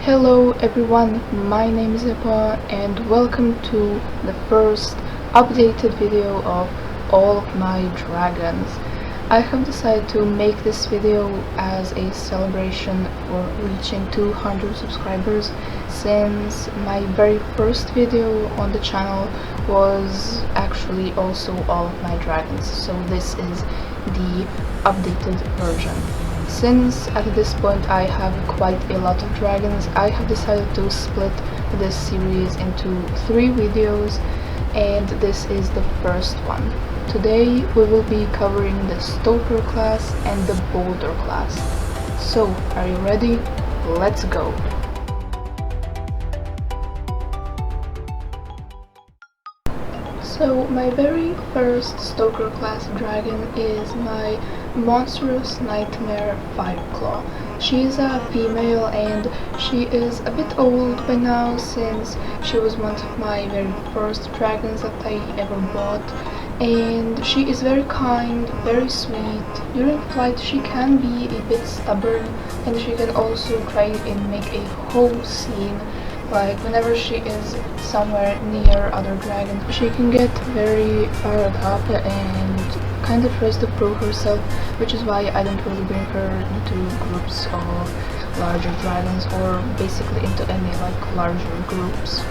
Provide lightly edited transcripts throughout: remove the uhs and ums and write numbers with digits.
Hello everyone, my name is Pepe and welcome to the first updated video of all of my dragons. I have decided to make this video as a celebration for reaching 200 subscribers, since my very first video on the channel was actually also all of my dragons, so this is the updated version. Since at this point I have quite a lot of dragons, I have decided to split this series into 3 videos, and this is the first one. Today we will be covering the Stoker Class and the Boulder Class. So, are you ready? Let's go! So my very first Stoker Class dragon is my monstrous nightmare 5-claw. She is a female and she is a bit old by now, since she was one of my very first dragons that I ever bought, and she is very kind, very sweet. During flight she can be a bit stubborn, and she can also try and make a whole scene. Like whenever she is somewhere near other dragons, she can get very fired up and kind of tries to prove herself, which is why I don't really bring her into groups of larger dragons, or basically into any like larger groups.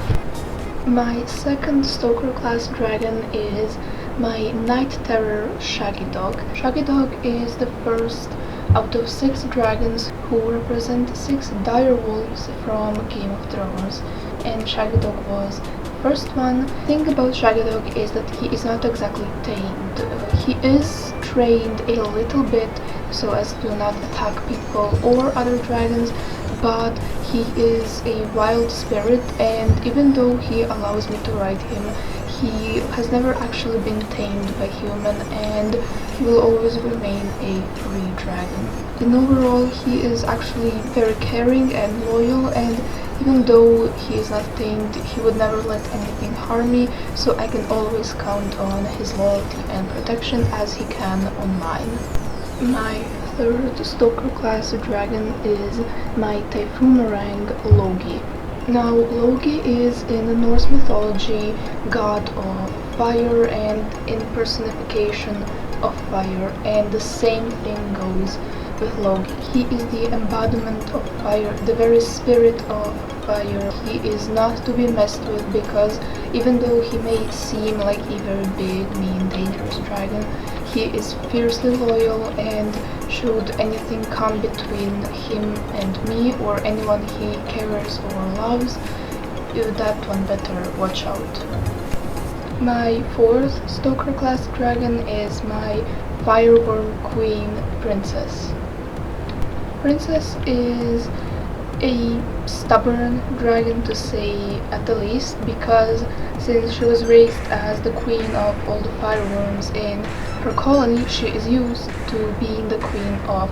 My second Stoker Class dragon is my Night Terror Shaggy Dog. Shaggy Dog is the first out of 6 dragons who represent 6 dire wolves from Game of Thrones, and Shaggy Dog was the first one. The thing about Shaggy Dog is that he is not exactly tamed. He is trained a little bit so as to not attack people or other dragons, but he is a wild spirit, and even though he allows me to ride him, he has never actually been tamed by human, and he will always remain a free dragon. In overall, he is actually very caring and loyal, and even though he is not tamed, he would never let anything harm me, so I can always count on his loyalty and protection as he can on mine. My third Stoker Class dragon is my Typhoomerang Loki. Now, Loki is in the Norse mythology god of fire and in personification of fire, and the same thing goes with Loki. He is the embodiment of fire, the very spirit of fire. He is not to be messed with, because even though he may seem like a very big, mean, dangerous dragon, he is fiercely loyal, and should anything come between him and me or anyone he cares or loves, that one better watch out. My fourth Stoker Class dragon is my Fireworm Queen Princess. Princess is a stubborn dragon, to say at the least, because since she was raised as the queen of all the fireworms in her colony, she is used to being the queen of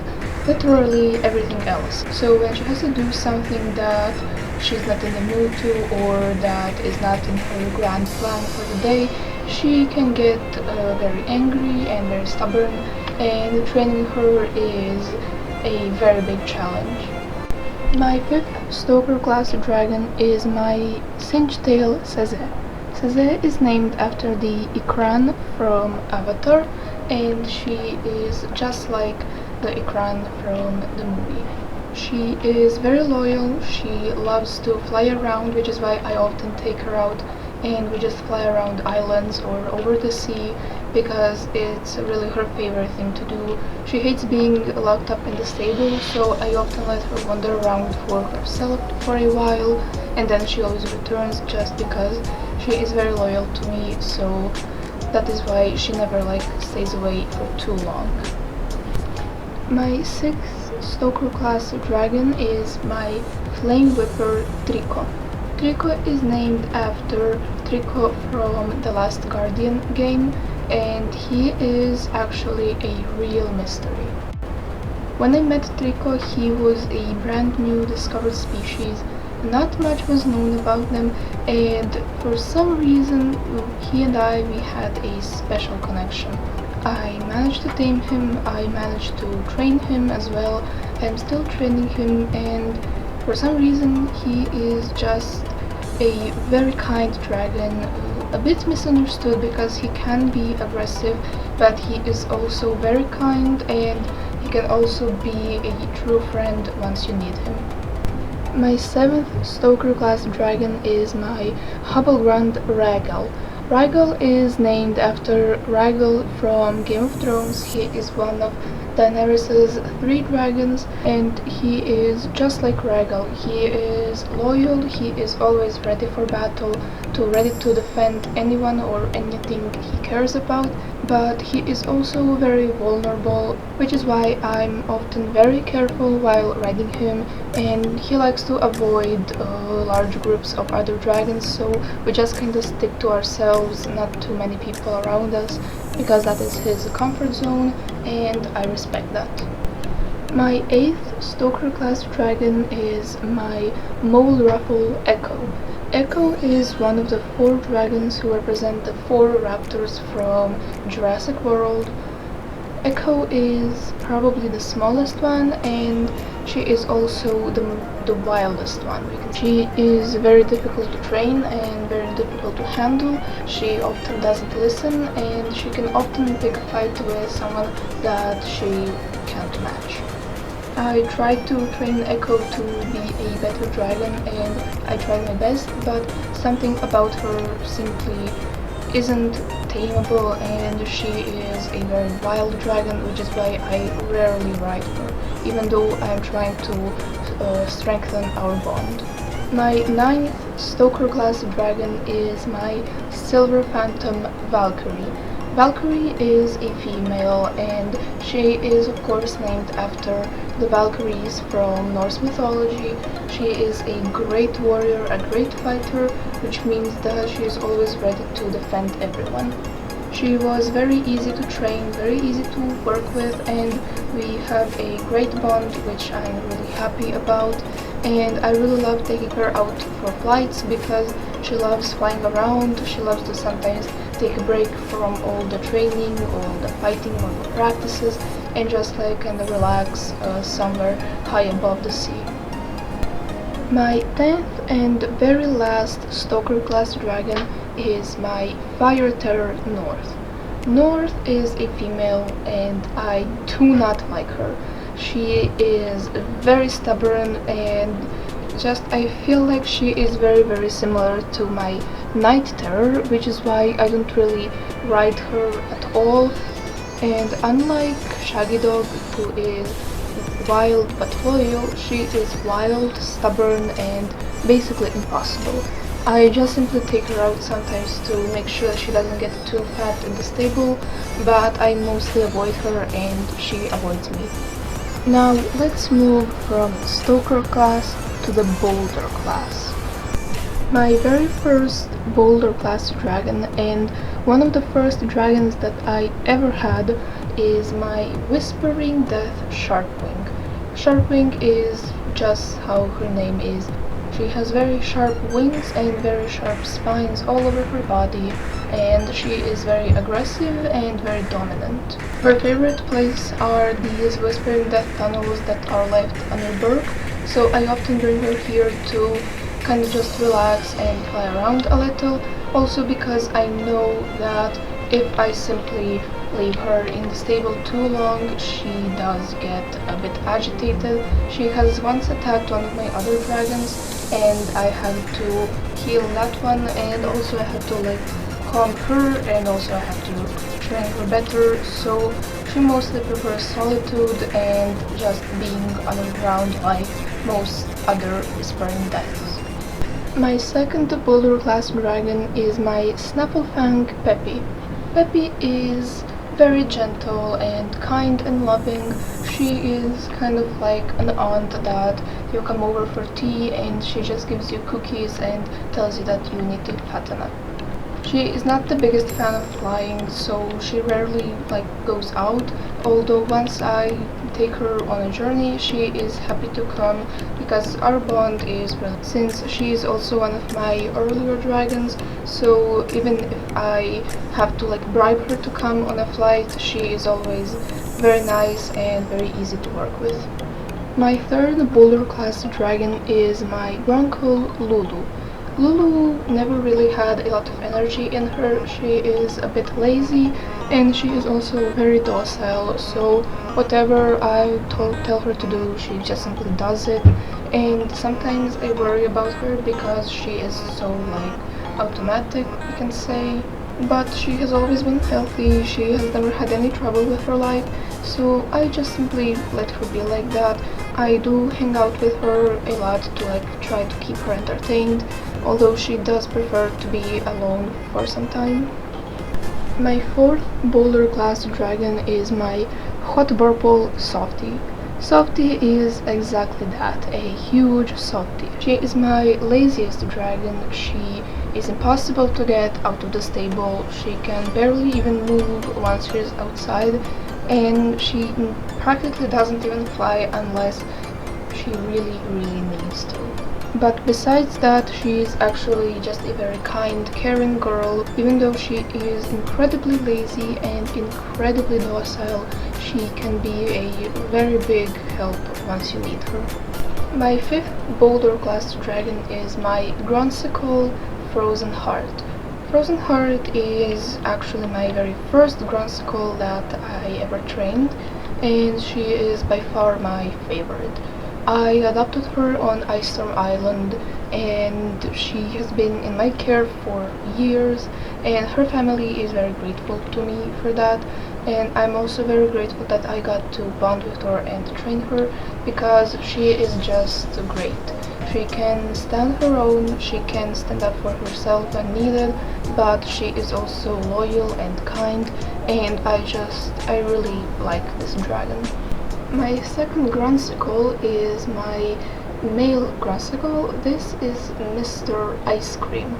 literally everything else. So when she has to do something that she's not in the mood to, or that is not in her grand plan for the day, she can get very angry and very stubborn, and training her is a very big challenge. My fifth Stoker Class dragon is my Cinch-tail Sazé. Sazé is named after the Ekron from Avatar, and she is just like the Ekron from the movie. She is very loyal, she loves to fly around, which is why I often take her out and we just fly around islands or over the sea, because it's really her favorite thing to do. She hates being locked up in the stable, so I often let her wander around for herself for a while, and then she always returns, just because she is very loyal to me, so that is why she never stays away for too long. My sixth Stoker Class dragon is my Flame Whipper Tiko. Tiko is named after Tiko from The Last Guardian game, and he is actually a real mystery. When I met Tiko, he was a brand new discovered species. Not much was known about them, and for some reason we had a special connection. I managed to tame him, I managed to train him as well. I'm still training him, and For some reason, he is just a very kind dragon, a bit misunderstood because he can be aggressive, but he is also very kind, and he can also be a true friend once you need him. My 7th Stoker Class dragon is my Herbal Raggle. Raggle is named after Raggle from Game of Thrones. He is one of Daenerys' 3 dragons, and he is just like Raggle. He is loyal, he is always ready for battle, ready to defend anyone or anything he cares about, but he is also very vulnerable, which is why I'm often very careful while riding him, and he likes to avoid large groups of other dragons, so we just kind of stick to ourselves, not too many people around us, because that is his comfort zone, and I respect that. My 8th Stoker Class dragon is my Mole Ruffle Echo. Echo is one of the 4 dragons who represent the 4 raptors from Jurassic World. Echo is probably the smallest one, and she is also the wildest one. She is very difficult to train and very difficult to handle. She often doesn't listen, and she can often pick a fight with someone that she can't match. I tried to train Echo to be a better dragon, and I tried my best, but something about her simply isn't tameable, and she is a very wild dragon, which is why I rarely ride her, even though I'm trying to strengthen our bond. My 9th Stoker Class dragon is my Silver Phantom Valkyrie. Valkyrie is a female, and she is of course named after the Valkyries from Norse mythology. She is a great warrior, a great fighter, which means that she is always ready to defend everyone. She was very easy to train, very easy to work with, and we have a great bond, which I'm really happy about. And I really love taking her out for flights because she loves flying around. She loves to sometimes take a break from all the training, all the fighting, all the practices, and just like kind of relax somewhere high above the sea. My 10th and very last Stoker Class dragon is my Fire Terror North. North is a female, and I do not like her. She is very stubborn, and just I feel like she is very similar to my Night Terror, which is why I don't really ride her at all. And unlike Shaggy Dog, who is wild but loyal, she is wild, stubborn, and basically impossible. I just simply take her out sometimes to make sure she doesn't get too fat in the stable, but I mostly avoid her and she avoids me. Now let's move from Stoker Class to the Boulder Class. My very first Boulder Class dragon, and one of the first dragons that I ever had, is my Whispering Death Sharpwing. Sharpwing is just how her name is. She has very sharp wings and very sharp spines all over her body, and she is very aggressive and very dominant. Her favorite place are these Whispering Death tunnels that are left on her berg, so I often bring her here to kind of just relax and fly around a little, also because I know that if I simply leave her in the stable too long, she does get a bit agitated. She has once attacked one of my other dragons, and I had to heal that one, and also I had to like calm her, and also I had to train her better, so she mostly prefers solitude and just being on the ground like most other Whispering Deaths. My second Boulder Class dragon is my Snafflefang Pepe. Pepe is very gentle and kind and loving. She is kind of like an aunt that you come over for tea and she just gives you cookies and tells you that you need to fatten up. She is not the biggest fan of flying, so she rarely goes out, although once I take her on a journey, she is happy to come because our bond is real. Since she is also one of my earlier dragons, so even if I have to bribe her to come on a flight, she is always very nice and very easy to work with. My third Boulder Class dragon is my Grunkle Lulu. Lulu never really had a lot of energy in her. She is a bit lazy and she is also very docile, so whatever I tell her to do, she just simply does it. And sometimes I worry about her because she is so automatic, we can say. But she has always been healthy, she has never had any trouble with her life, so I just simply let her be like that. I do hang out with her a lot to try to keep her entertained, although she does prefer to be alone for some time. My fourth Boulder Class dragon is my hot purple Softy. Softy is exactly that, a huge Softy. She is my laziest dragon. She is impossible to get out of the stable. She can barely even move once she's outside, and she practically doesn't even fly unless she really needs to. But besides that, she is actually just a very kind, caring girl. Even though she is incredibly lazy and incredibly docile, she can be a very big help once you need her. My fifth Boulder Class dragon is my Grunsicle Frozen Heart. Frozen Heart is actually my very first Grunsicle that I ever trained, and she is by far my favorite. I adopted her on Ice Storm Island, and she has been in my care for years, and her family is very grateful to me for that. And I'm also very grateful that I got to bond with her and train her, because she is just great. She can stand her own, she can stand up for herself when needed, but she is also loyal and kind, and I really like this dragon. My second Grunsicle is my male Grunsicle. This is Mr. Ice Cream.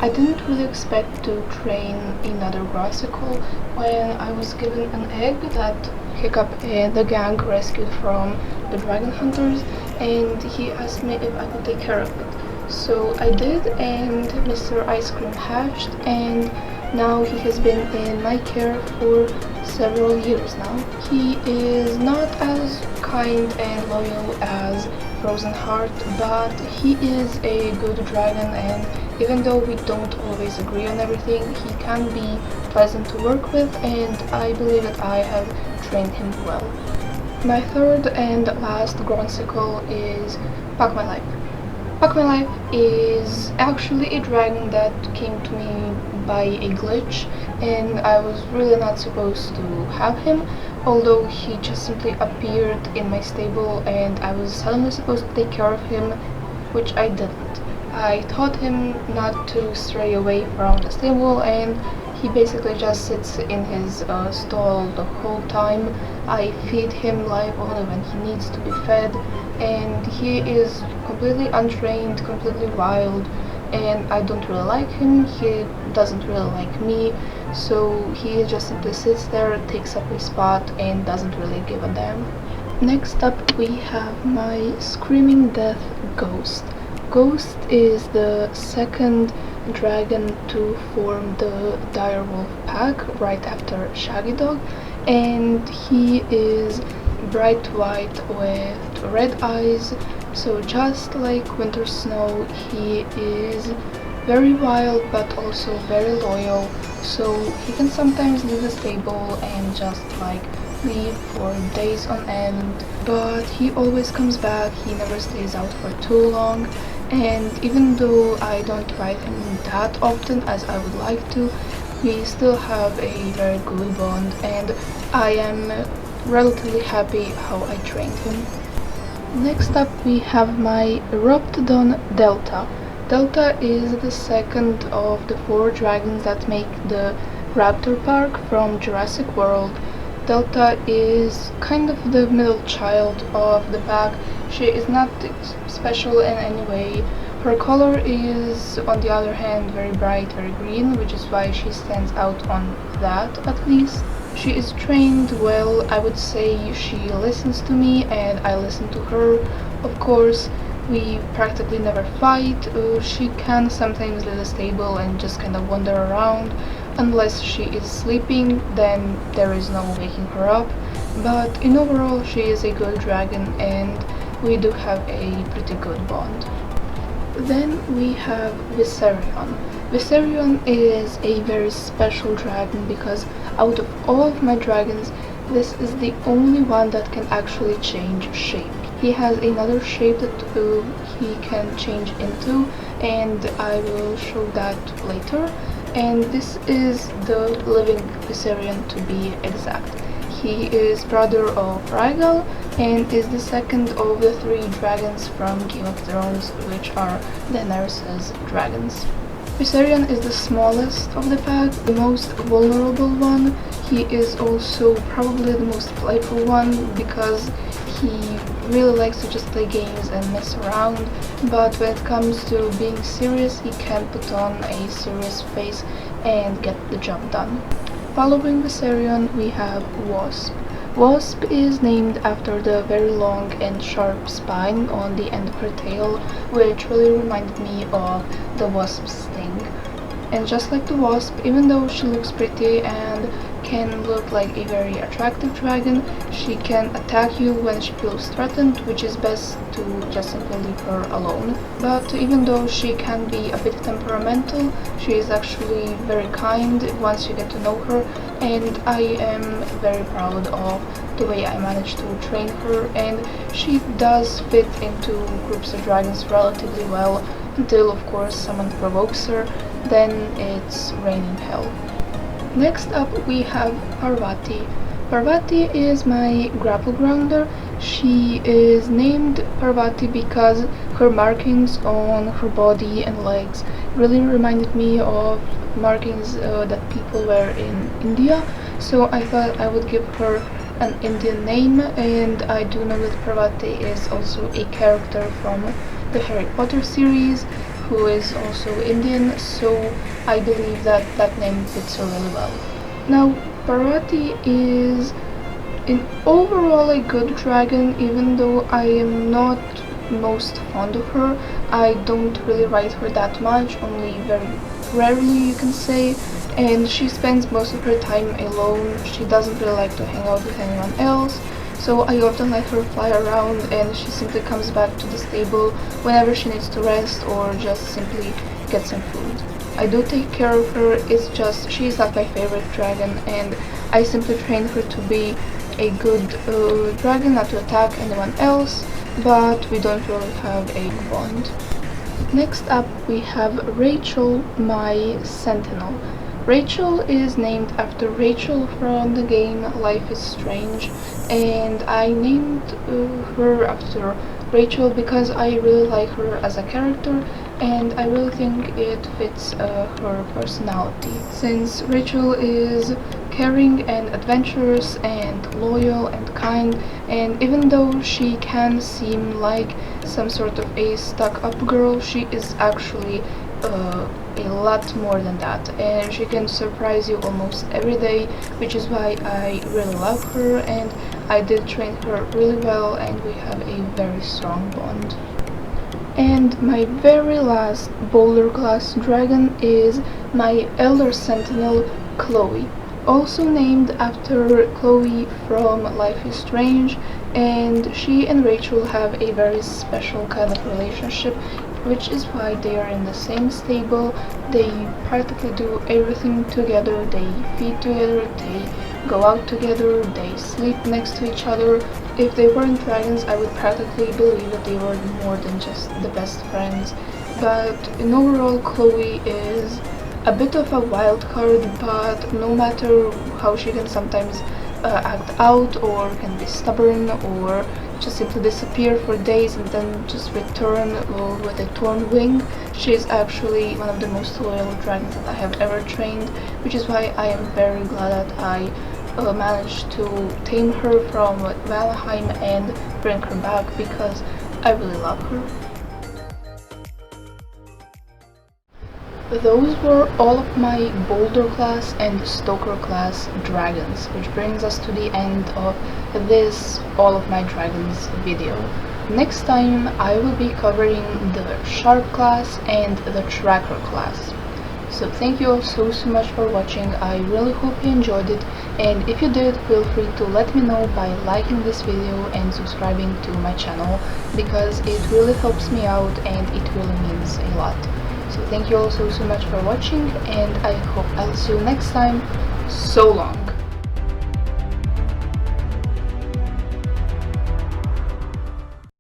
I didn't really expect to train another Grunsicle when I was given an egg that Hiccup and the gang rescued from the dragon hunters, and he asked me if I could take care of it. So I did, and Mr. Ice Cream hatched, and now he has been in my care for several years now. He is not as kind and loyal as Frozen Heart, but he is a good dragon, and even though we don't always agree on everything, he can be pleasant to work with, and I believe that I have trained him well. My third and last Grunsicle is Pack My Life. Pack My Life is actually a dragon that came to me by a glitch, and I was really not supposed to have him, although he just simply appeared in my stable and I was suddenly supposed to take care of him, which I didn't. I taught him not to stray away from the stable, and he basically just sits in his stall the whole time. I feed him live only when he needs to be fed, and he is completely untrained, completely wild, and I don't really like him. He doesn't really like me, so he just simply sits there, takes up a spot, and doesn't really give a damn. Next up we have my Screaming Death Ghost. Ghost is the second dragon to form the direwolf pack right after Shaggy Dog, and he is bright white with red eyes, so just like Winter Snow, he is very wild but also very loyal, so he can sometimes leave the stable and just leave for days on end, but he always comes back. He never stays out for too long, and even though I don't ride him that often as I would like to, we still have a very good bond, and I am relatively happy how I trained him. Next up we have my Eruptodon Delta. Delta is the second of the 4 dragons that make the Raptor Park from Jurassic World. Delta is kind of the middle child of the pack. She is not special in any way. Her color is, on the other hand, very bright, very green, which is why she stands out on that at least. She is trained well. I would say she listens to me and I listen to her. Of course, we practically never fight. She can sometimes leave the stable and just kind of wander around. Unless she is sleeping, then there is no waking her up. but in overall she is a good dragon and we do have a pretty good bond. Then we have Viserion. Viserion is a very special dragon because out of all of my dragons, this is the only one that can actually change shape. He has another shape that he can change into, and I will show that later. And this is the living Viserion to be exact. He is brother of Raggle and is the second of the 3 dragons from Game of Thrones, which are Daenerys' dragons. Viserion is the smallest of the pack, the most vulnerable one. He is also probably the most playful one because he really likes to just play games and mess around, but when it comes to being serious, he can put on a serious face and get the job done. Following Viserion, we have Wasp. Wasp is named after the very long and sharp spine on the end of her tail, which really reminded me of the wasp's sting. And just like the wasp, even though she looks pretty and can look like a very attractive dragon, she can attack you when she feels threatened, which is best to just simply leave her alone. But even though she can be a bit temperamental, she is actually very kind once you get to know her, and I am very proud of the way I managed to train her, and she does fit into groups of dragons relatively well until of course someone provokes her, then it's raining hell. Next up we have Parvati. Parvati is my grapple grounder. She is named Parvati because her markings on her body and legs really reminded me of markings that people wear in India, so I thought I would give her an Indian name, and I do know that Parvati is also a character from the Harry Potter series who is also Indian, so I believe that that name fits her really well. Now, Parvati is in overall a good dragon, even though I am not most fond of her. I don't really ride her that much, only very rarely you can say, and she spends most of her time alone. She doesn't really like to hang out with anyone else, so I often let her fly around and she simply comes back to the stable whenever she needs to rest or just simply get some food. I do take care of her, it's just she's not my favorite dragon, and I simply train her to be a good dragon, not to attack anyone else, but we don't really have a bond. Next up we have Rachel, my sentinel. Rachel is named after Rachel from the game Life is Strange, and I named her after Rachel because I really like her as a character, and I really think it fits her personality. Since Rachel is caring and adventurous and loyal and kind, and even though she can seem like some sort of a stuck-up girl, she is actually a lot more than that, and she can surprise you almost every day, which is why I really love her, and I did train her really well and we have a very strong bond. And my very last Boulder Class dragon is my Elder Sentinel, Chloe, also named after Chloe from Life is Strange, and she and Rachel have a very special kind of relationship, which is why they are in the same stable. They practically do everything together, they feed together, they go out together, they sleep next to each other. If they weren't dragons, I would practically believe that they were more than just the best friends. But in overall, Chloe is a bit of a wild card, but no matter how she can sometimes act out or can be stubborn or just simply disappear for days and then just return with a torn wing, she is actually one of the most loyal dragons that I have ever trained, which is why I am very glad that I managed to tame her from Valheim and bring her back because I really love her. Those were all of my Boulder Class and Stoker Class dragons, which brings us to the end of this All of My Dragons video. Next time I will be covering the Sharp Class and the Tracker Class. So thank you all so much for watching. I really hope you enjoyed it, and if you did, feel free to let me know by liking this video and subscribing to my channel, because it really helps me out and it really means a lot. So thank you all so much for watching, and I hope I'll see you next time. So long!